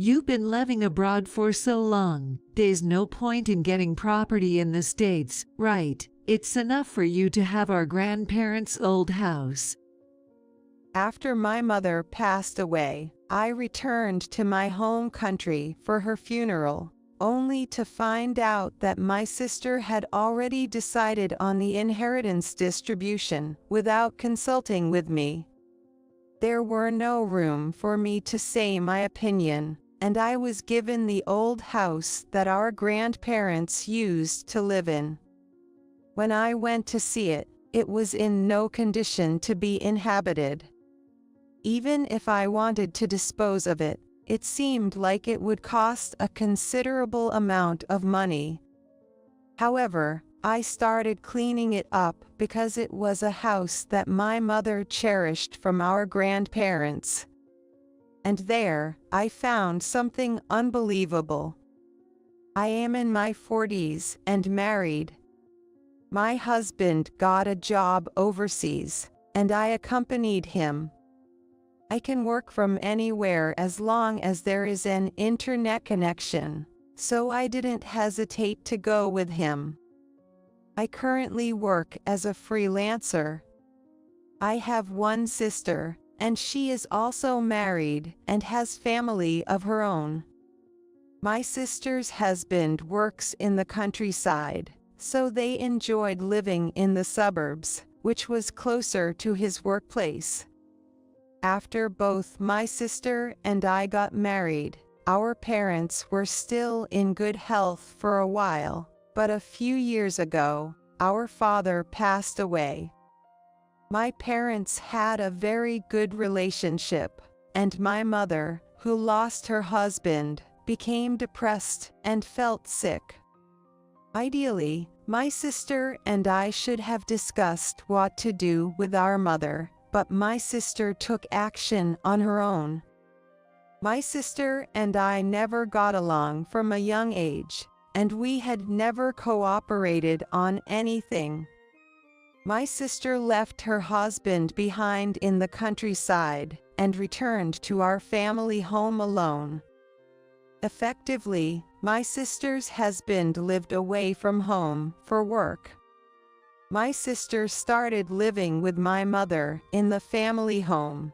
You've been living abroad for so long, there's no point in getting property in the States, right? It's enough for you to have our grandparents' old house. After my mother passed away, I returned to my home country for her funeral, only to find out that my sister had already decided on the inheritance distribution without consulting with me. There were no room for me to say my opinion, and I was given the old house that our grandparents used to live in. When I went to see it, it was in no condition to be inhabited. Even if I wanted to dispose of it, it seemed like it would cost a considerable amount of money. However, I started cleaning it up because it was a house that my mother cherished from our grandparents. And there, I found something unbelievable. I am in my 40s and married. My husband got a job overseas, and I accompanied him. I can work from anywhere as long as there is an internet connection, so I didn't hesitate to go with him. I currently work as a freelancer. I have one sister, and she is also married and has family of her own. My sister's husband works in the countryside, so they enjoyed living in the suburbs, which was closer to his workplace. After both my sister and I got married, our parents were still in good health for a while, but a few years ago, our father passed away. My parents had a very good relationship, and my mother, who lost her husband, became depressed and felt sick. Ideally, my sister and I should have discussed what to do with our mother, but my sister took action on her own. My sister and I never got along from a young age, and we had never cooperated on anything. My sister left her husband behind in the countryside and returned to our family home alone. Effectively, my sister's husband lived away from home for work. My sister started living with my mother in the family home.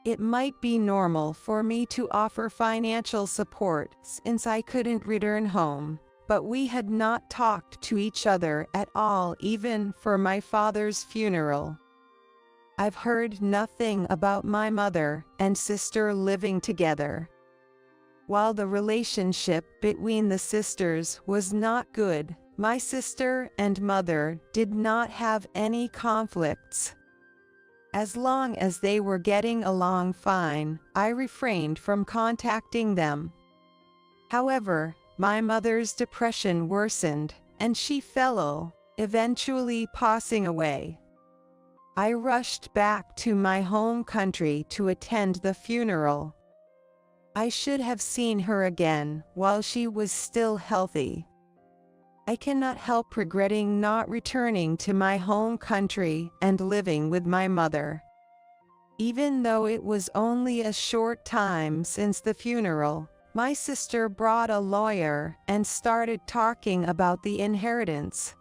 It might be normal for me to offer financial support since I couldn't return home, but we had not talked to each other at all even for my father's funeral. I've heard nothing about my mother and sister living together. While the relationship between the sisters was not good, my sister and mother did not have any conflicts. As long as they were getting along fine, I refrained from contacting them. However, my mother's depression worsened, and she fell ill, eventually passing away. I rushed back to my home country to attend the funeral. I should have seen her again while she was still healthy. I cannot help regretting not returning to my home country and living with my mother. Even though it was only a short time since the funeral, my sister brought a lawyer and started talking about the inheritance.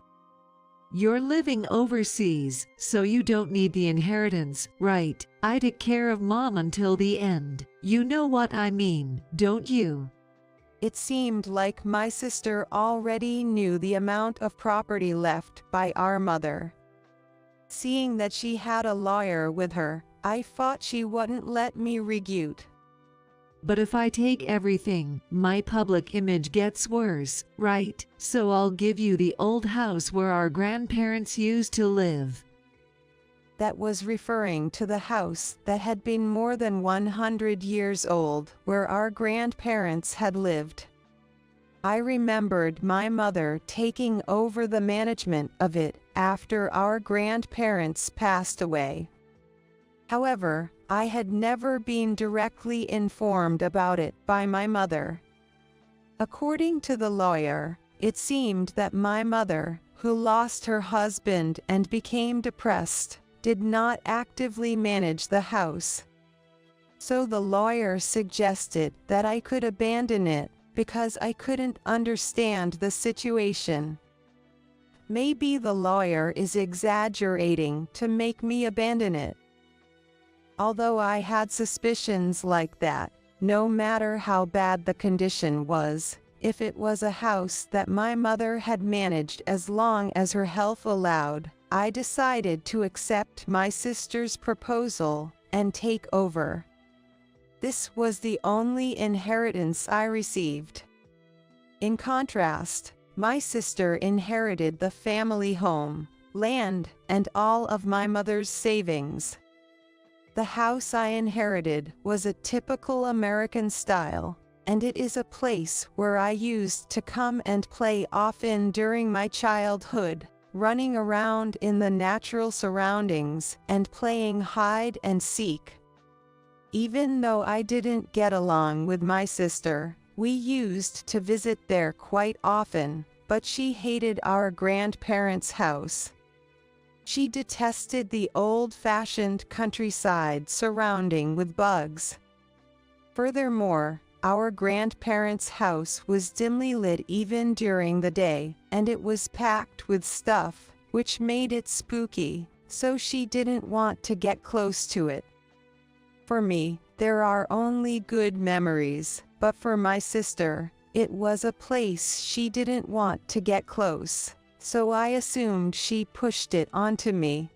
You're living overseas, so you don't need the inheritance, right? I took care of Mom until the end. You know what I mean, don't you? It seemed like my sister already knew the amount of property left by our mother. Seeing that she had a lawyer with her, I thought she wouldn't let me regut. But if I take everything, my public image gets worse, right? So I'll give you the old house where our grandparents used to live. That was referring to the house that had been more than 100 years old, where our grandparents had lived. I remembered my mother taking over the management of it after our grandparents passed away. However, I had never been directly informed about it by my mother. According to the lawyer, it seemed that my mother, who lost her husband and became depressed, did not actively manage the house. So the lawyer suggested that I could abandon it because I couldn't understand the situation. Maybe the lawyer is exaggerating to make me abandon it. Although I had suspicions like that, no matter how bad the condition was, if it was a house that my mother had managed as long as her health allowed, I decided to accept my sister's proposal and take over. This was the only inheritance I received. In contrast, my sister inherited the family home, land, and all of my mother's savings. The house I inherited was a typical American style, and it is a place where I used to come and play often during my childhood, running around in the natural surroundings and playing hide and seek. Even though I didn't get along with my sister, we used to visit there quite often, but she hated our grandparents' house. She detested the old-fashioned countryside surrounding with bugs. Furthermore, our grandparents' house was dimly lit even during the day, and it was packed with stuff, which made it spooky, so she didn't want to get close to it. For me, there are only good memories, but for my sister, it was a place she didn't want to get close, so I assumed she pushed it onto me.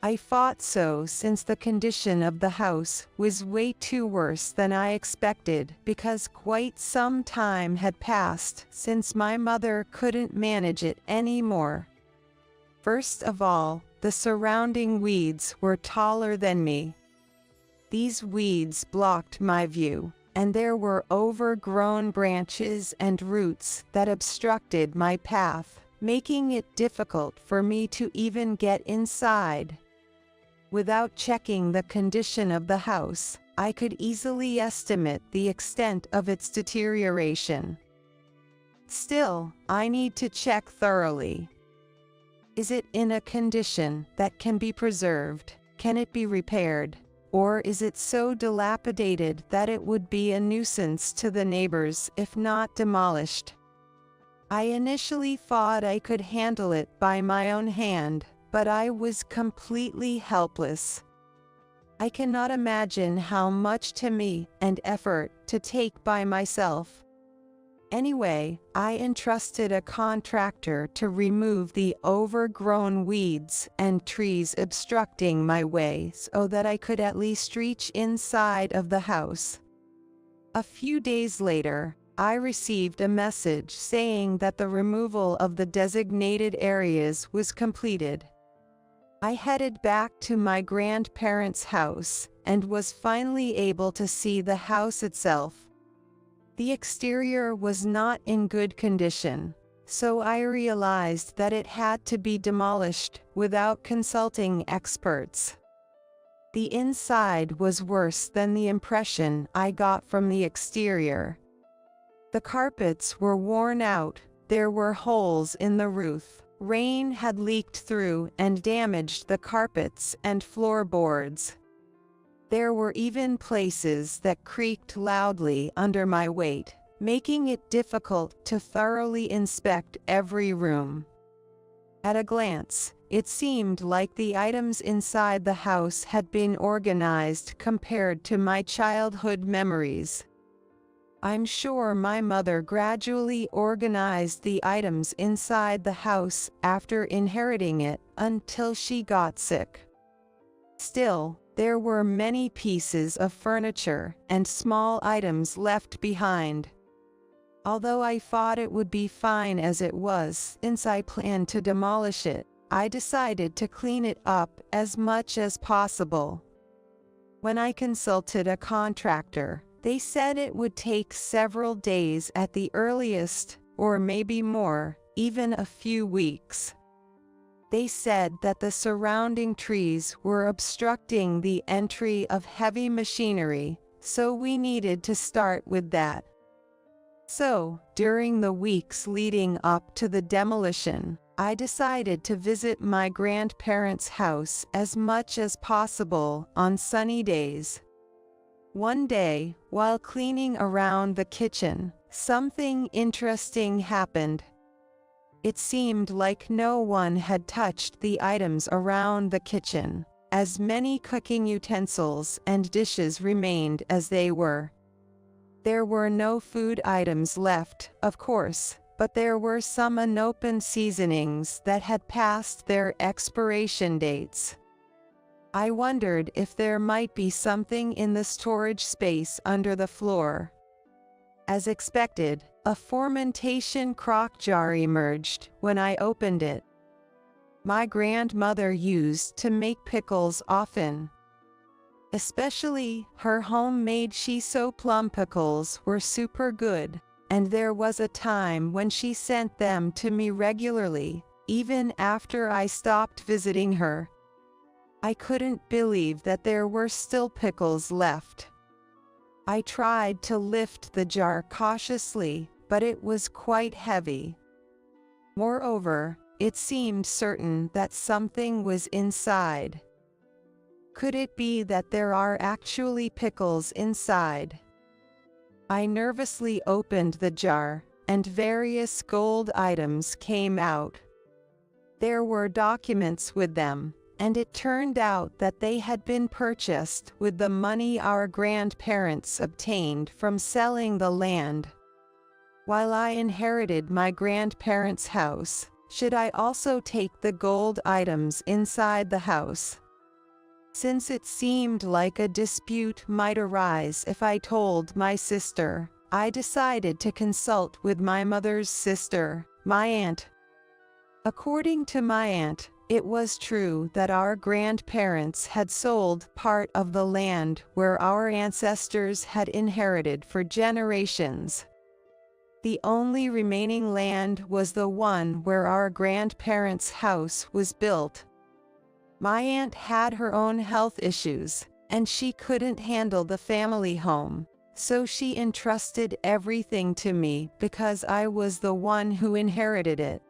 I thought so since the condition of the house was way too worse than I expected because quite some time had passed since my mother couldn't manage it anymore. First of all, the surrounding weeds were taller than me. These weeds blocked my view, and there were overgrown branches and roots that obstructed my path, making it difficult for me to even get inside. Without checking the condition of the house, I could easily estimate the extent of its deterioration. Still, I need to check thoroughly. Is it in a condition that can be preserved? Can it be repaired? Or is it so dilapidated that it would be a nuisance to the neighbors if not demolished? I initially thought I could handle it by my own hand, but I was completely helpless. I cannot imagine how much time and effort to take by myself. Anyway, I entrusted a contractor to remove the overgrown weeds and trees obstructing my way so that I could at least reach inside of the house. A few days later, I received a message saying that the removal of the designated areas was completed. I headed back to my grandparents' house and was finally able to see the house itself. The exterior was not in good condition, so I realized that it had to be demolished without consulting experts. The inside was worse than the impression I got from the exterior. The carpets were worn out, there were holes in the roof, rain had leaked through and damaged the carpets and floorboards. There were even places that creaked loudly under my weight, making it difficult to thoroughly inspect every room. At a glance, it seemed like the items inside the house had been organized compared to my childhood memories. I'm sure my mother gradually organized the items inside the house after inheriting it until she got sick. Still, there were many pieces of furniture and small items left behind. Although I thought it would be fine as it was, since I planned to demolish it, I decided to clean it up as much as possible. When I consulted a contractor, they said it would take several days at the earliest, or maybe more, even a few weeks. They said that the surrounding trees were obstructing the entry of heavy machinery, so we needed to start with that. So, during the weeks leading up to the demolition, I decided to visit my grandparents' house as much as possible on sunny days. One day, while cleaning around the kitchen, something interesting happened. It seemed like no one had touched the items around the kitchen, as many cooking utensils and dishes remained as they were. There were no food items left, of course, but there were some unopened seasonings that had passed their expiration dates. I wondered if there might be something in the storage space under the floor. As expected, a fermentation crock jar emerged when I opened it. My grandmother used to make pickles often. Especially her homemade shiso plum pickles were super good, and there was a time when she sent them to me regularly, even after I stopped visiting her. I couldn't believe that there were still pickles left. I tried to lift the jar cautiously, but it was quite heavy. Moreover, it seemed certain that something was inside. Could it be that there are actually pickles inside? I nervously opened the jar, and various gold items came out. There were documents with them, and it turned out that they had been purchased with the money our grandparents obtained from selling the land. While I inherited my grandparents' house, should I also take the gold items inside the house? Since it seemed like a dispute might arise if I told my sister, I decided to consult with my mother's sister, my aunt. According to my aunt, it was true that our grandparents had sold part of the land where our ancestors had inherited for generations. The only remaining land was the one where our grandparents' house was built. My aunt had her own health issues, and she couldn't handle the family home, so she entrusted everything to me because I was the one who inherited it.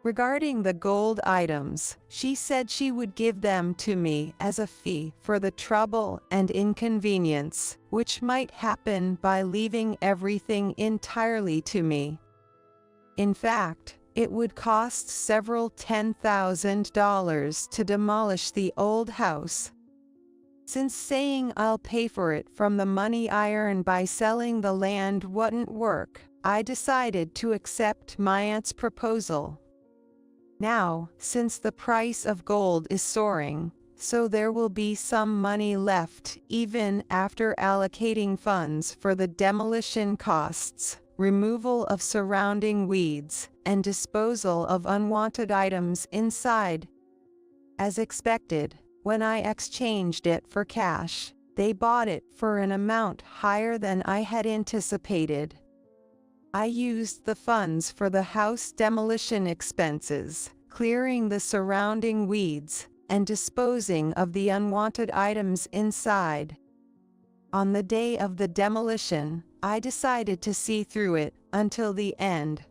Regarding the gold items, she said she would give them to me as a fee for the trouble and inconvenience, which might happen by leaving everything entirely to me. In fact, it would cost several $10,000 to demolish the old house. Since saying I'll pay for it from the money I earn by selling the land wouldn't work, I decided to accept my aunt's proposal. Now, since the price of gold is soaring, so there will be some money left even after allocating funds for the demolition costs, removal of surrounding weeds, and disposal of unwanted items inside. As expected, when I exchanged it for cash, they bought it for an amount higher than I had anticipated. I used the funds for the house demolition expenses, clearing the surrounding weeds, and disposing of the unwanted items inside. On the day of the demolition, I decided to see through it until the end.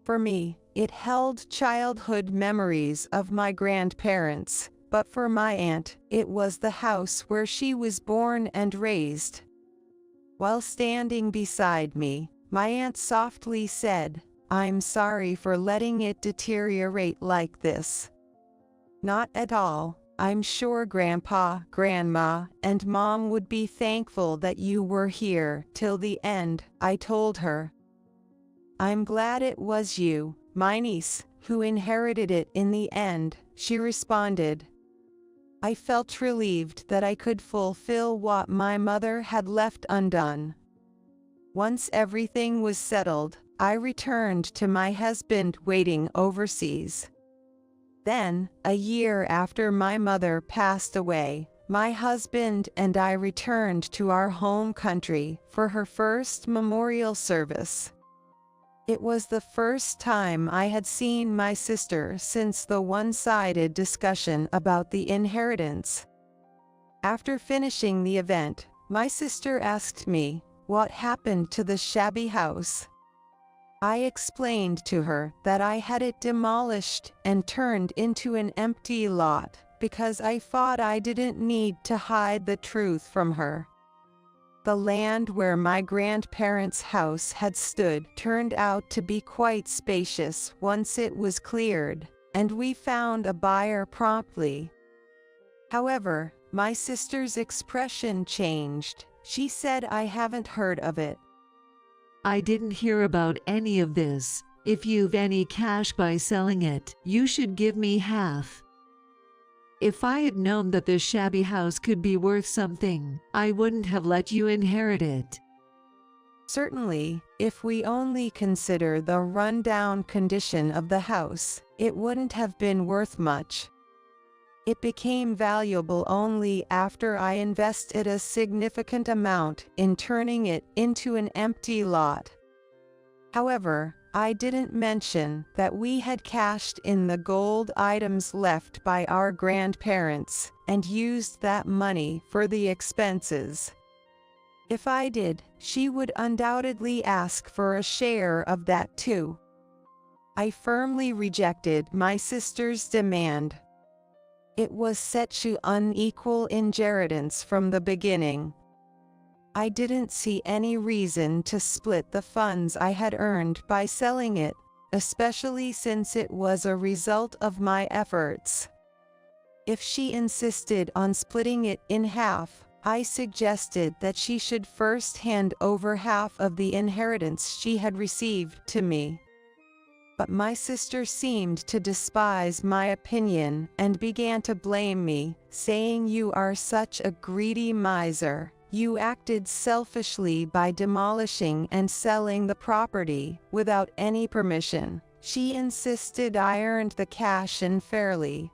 For me, it held childhood memories of my grandparents, but for my aunt, it was the house where she was born and raised. While standing beside me, my aunt softly said, "I'm sorry for letting it deteriorate like this." "Not at all. I'm sure Grandpa, Grandma, and Mom would be thankful that you were here till the end," I told her. "I'm glad it was you, my niece, who inherited it in the end," she responded. I felt relieved that I could fulfill what my mother had left undone. Once everything was settled, I returned to my husband waiting overseas. Then, a year after my mother passed away, my husband and I returned to our home country for her first memorial service. It was the first time I had seen my sister since the one-sided discussion about the inheritance. After finishing the event, my sister asked me, what happened to the shabby house? I explained to her that I had it demolished and turned into an empty lot because I thought I didn't need to hide the truth from her. The land where my grandparents' house had stood turned out to be quite spacious once it was cleared, and we found a buyer promptly. However, my sister's expression changed. She said, "I haven't heard of it." I didn't hear about any of this. If you've any cash by selling it, you should give me half. If I had known that this shabby house could be worth something, I wouldn't have let you inherit it. Certainly, if we only consider the rundown condition of the house, it wouldn't have been worth much. It became valuable only after I invested a significant amount in turning it into an empty lot. However, I didn't mention that we had cashed in the gold items left by our grandparents and used that money for the expenses. If I did, she would undoubtedly ask for a share of that too. I firmly rejected my sister's demand. It was such unequal inheritance from the beginning. I didn't see any reason to split the funds I had earned by selling it, especially since it was a result of my efforts. If she insisted on splitting it in half, I suggested that she should first hand over half of the inheritance she had received to me. But my sister seemed to despise my opinion and began to blame me, saying, "You are such a greedy miser. You acted selfishly by demolishing and selling the property without any permission." She insisted I earned the cash unfairly.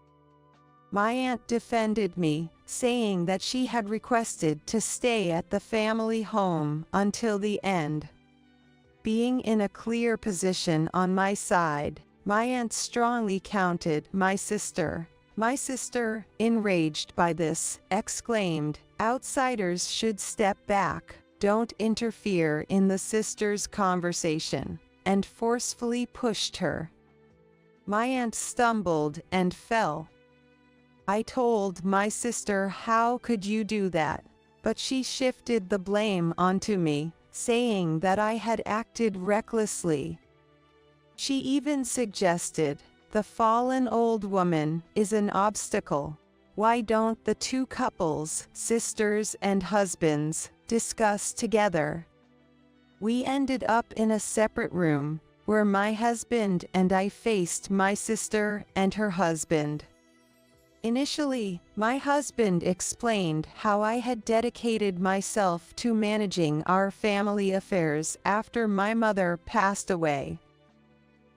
My aunt defended me, saying that she had requested to stay at the family home until the end. Being in a clear position on my side, my aunt strongly counted my sister. My sister, enraged by this, exclaimed, "Outsiders should step back, don't interfere in the sisters' conversation," and forcefully pushed her. My aunt stumbled and fell. I told my sister, "How could you do that?" But she shifted the blame onto me, saying that I had acted recklessly. She even suggested, "The fallen old woman is an obstacle. Why don't the two couples, sisters and husbands, discuss together?" We ended up in a separate room, where my husband and I faced my sister and her husband. Initially, my husband explained how I had dedicated myself to managing our family affairs after my mother passed away.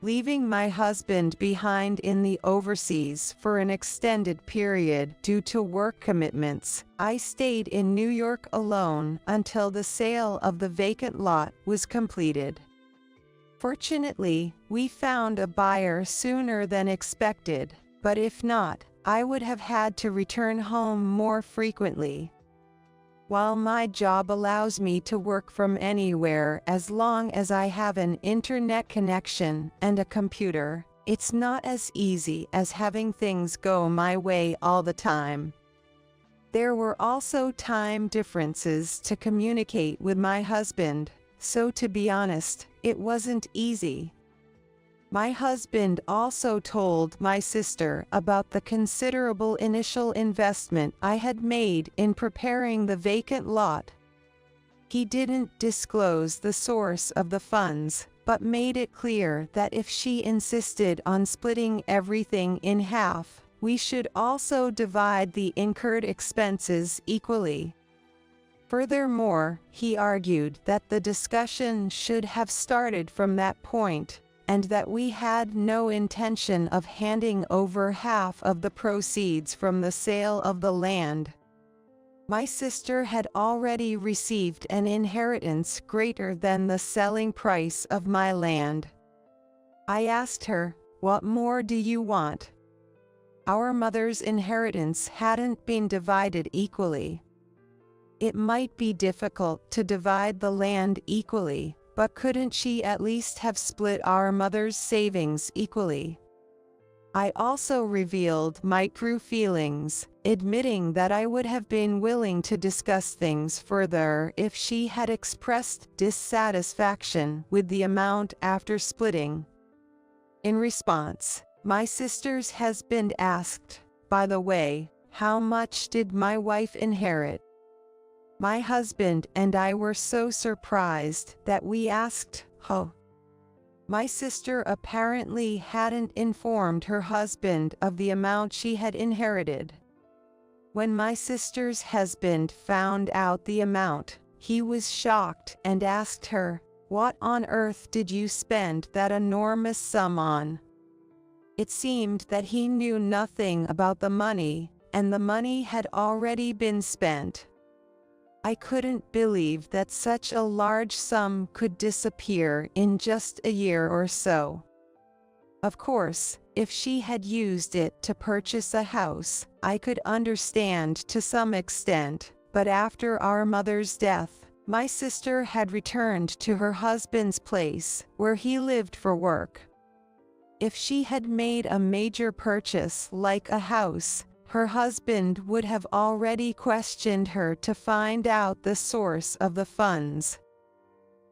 Leaving my husband behind in the overseas for an extended period due to work commitments, I stayed in New York alone until the sale of the vacant lot was completed. Fortunately, we found a buyer sooner than expected, but if not, I would have had to return home more frequently. While my job allows me to work from anywhere as long as I have an internet connection and a computer, it's not as easy as having things go my way all the time. There were also time differences to communicate with my husband, so to be honest, it wasn't easy. My husband also told my sister about the considerable initial investment I had made in preparing the vacant lot. He didn't disclose the source of the funds, but made it clear that if she insisted on splitting everything in half, we should also divide the incurred expenses equally. Furthermore, he argued that the discussion should have started from that point, and that we had no intention of handing over half of the proceeds from the sale of the land. My sister had already received an inheritance greater than the selling price of my land. I asked her, "What more do you want?" Our mother's inheritance hadn't been divided equally. It might be difficult to divide the land equally, but couldn't she at least have split our mother's savings equally? I also revealed my true feelings, admitting that I would have been willing to discuss things further if she had expressed dissatisfaction with the amount after splitting. In response, my sister's husband asked, "By the way, how much did my wife inherit?" My husband and I were so surprised that we asked, "Oh." My sister apparently hadn't informed her husband of the amount she had inherited. When my sister's husband found out the amount, he was shocked and asked her, "What on earth did you spend that enormous sum on?" It seemed that he knew nothing about the money, and the money had already been spent. I couldn't believe that such a large sum could disappear in just a year or so. Of course, if she had used it to purchase a house, I could understand to some extent, but after our mother's death, my sister had returned to her husband's place, where he lived for work. If she had made a major purchase like a house, her husband would have already questioned her to find out the source of the funds.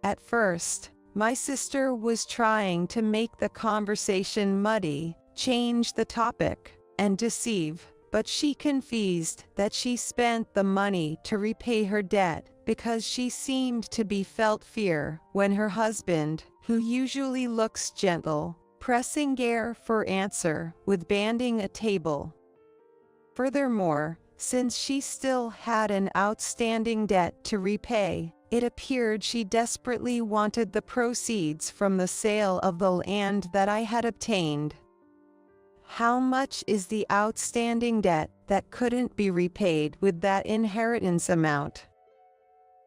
At first, my sister was trying to make the conversation muddy, change the topic, and deceive, but she confessed that she spent the money to repay her debt because she seemed to be felt fear when her husband, who usually looks gentle, pressing Gare for answer with banding a table. Furthermore, since she still had an outstanding debt to repay, it appeared she desperately wanted the proceeds from the sale of the land that I had obtained. How much is the outstanding debt that couldn't be repaid with that inheritance amount?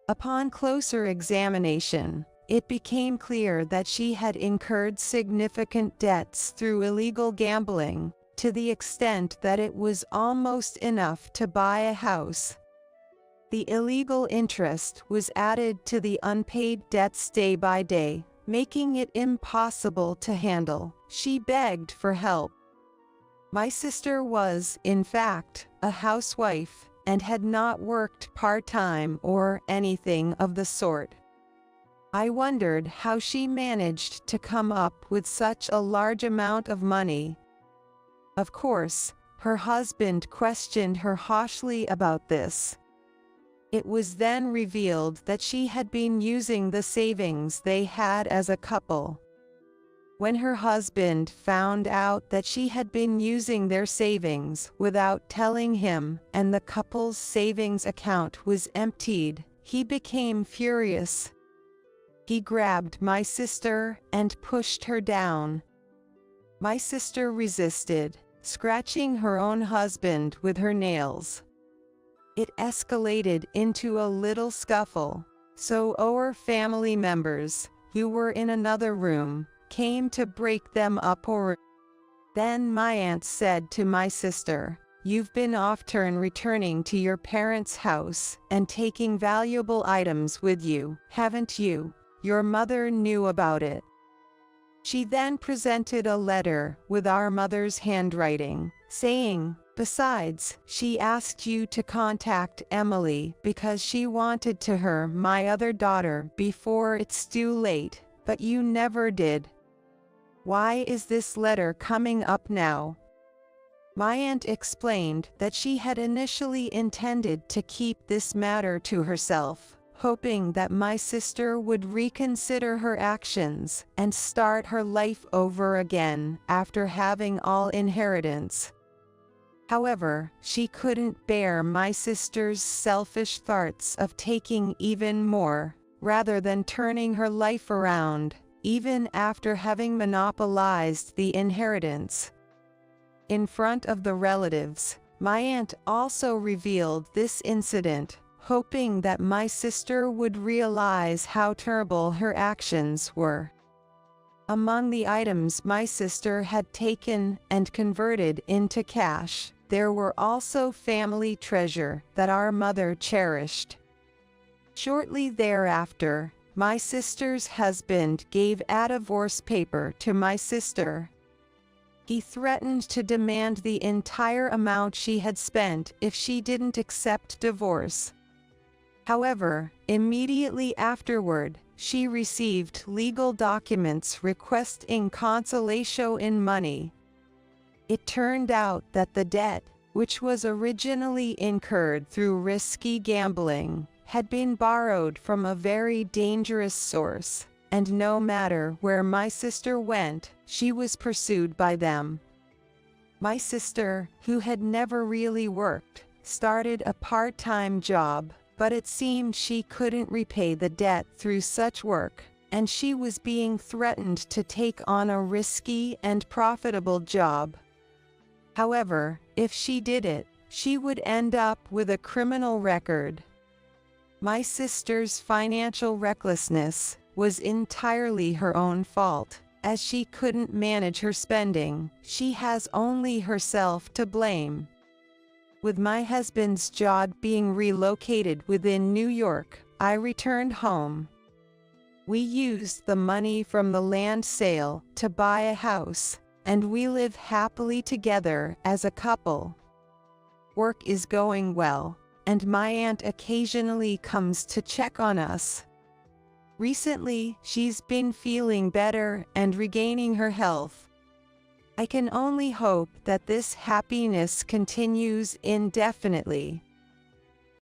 Upon closer examination, it became clear that she had incurred significant debts through illegal gambling, to the extent that it was almost enough to buy a house. The illegal interest was added to the unpaid debts day by day, making it impossible to handle. She begged for help. My sister was, in fact, a housewife, and had not worked part-time or anything of the sort. I wondered how she managed to come up with such a large amount of money. Of course, her husband questioned her harshly about this. It was then revealed that she had been using the savings they had as a couple. When her husband found out that she had been using their savings without telling him and the couple's savings account was emptied, he became furious. He grabbed my sister and pushed her down. My sister resisted, scratching her own husband with her nails. It escalated into a little scuffle, so our family members, who were in another room, came to break them up. Then my aunt said to my sister, "You've been often returning to your parents' house and taking valuable items with you, haven't you? Your mother knew about it." She then presented a letter with our mother's handwriting, saying, "Besides, she asked you to contact Emily because she wanted to her my other daughter before it's too late, but you never did. Why is this letter coming up now?" My aunt explained that she had initially intended to keep this matter to herself, hoping that my sister would reconsider her actions and start her life over again after having all inheritance. However, she couldn't bear my sister's selfish thoughts of taking even more, rather than turning her life around, even after having monopolized the inheritance. In front of the relatives, my aunt also revealed this incident, hoping that my sister would realize how terrible her actions were. Among the items my sister had taken and converted into cash, there were also family treasure that our mother cherished. Shortly thereafter, my sister's husband gave a divorce paper to my sister. He threatened to demand the entire amount she had spent if she didn't accept divorce. However, immediately afterward, she received legal documents requesting consolation in money. It turned out that the debt, which was originally incurred through risky gambling, had been borrowed from a very dangerous source, and no matter where my sister went, she was pursued by them. My sister, who had never really worked, started a part-time job, but it seemed she couldn't repay the debt through such work, and she was being threatened to take on a risky and profitable job. However, if she did it, she would end up with a criminal record. My sister's financial recklessness was entirely her own fault. As she couldn't manage her spending, she has only herself to blame. With my husband's job being relocated within New York, I returned home. We used the money from the land sale to buy a house, and we live happily together as a couple. Work is going well, and my aunt occasionally comes to check on us. Recently, she's been feeling better and regaining her health. I can only hope that this happiness continues indefinitely.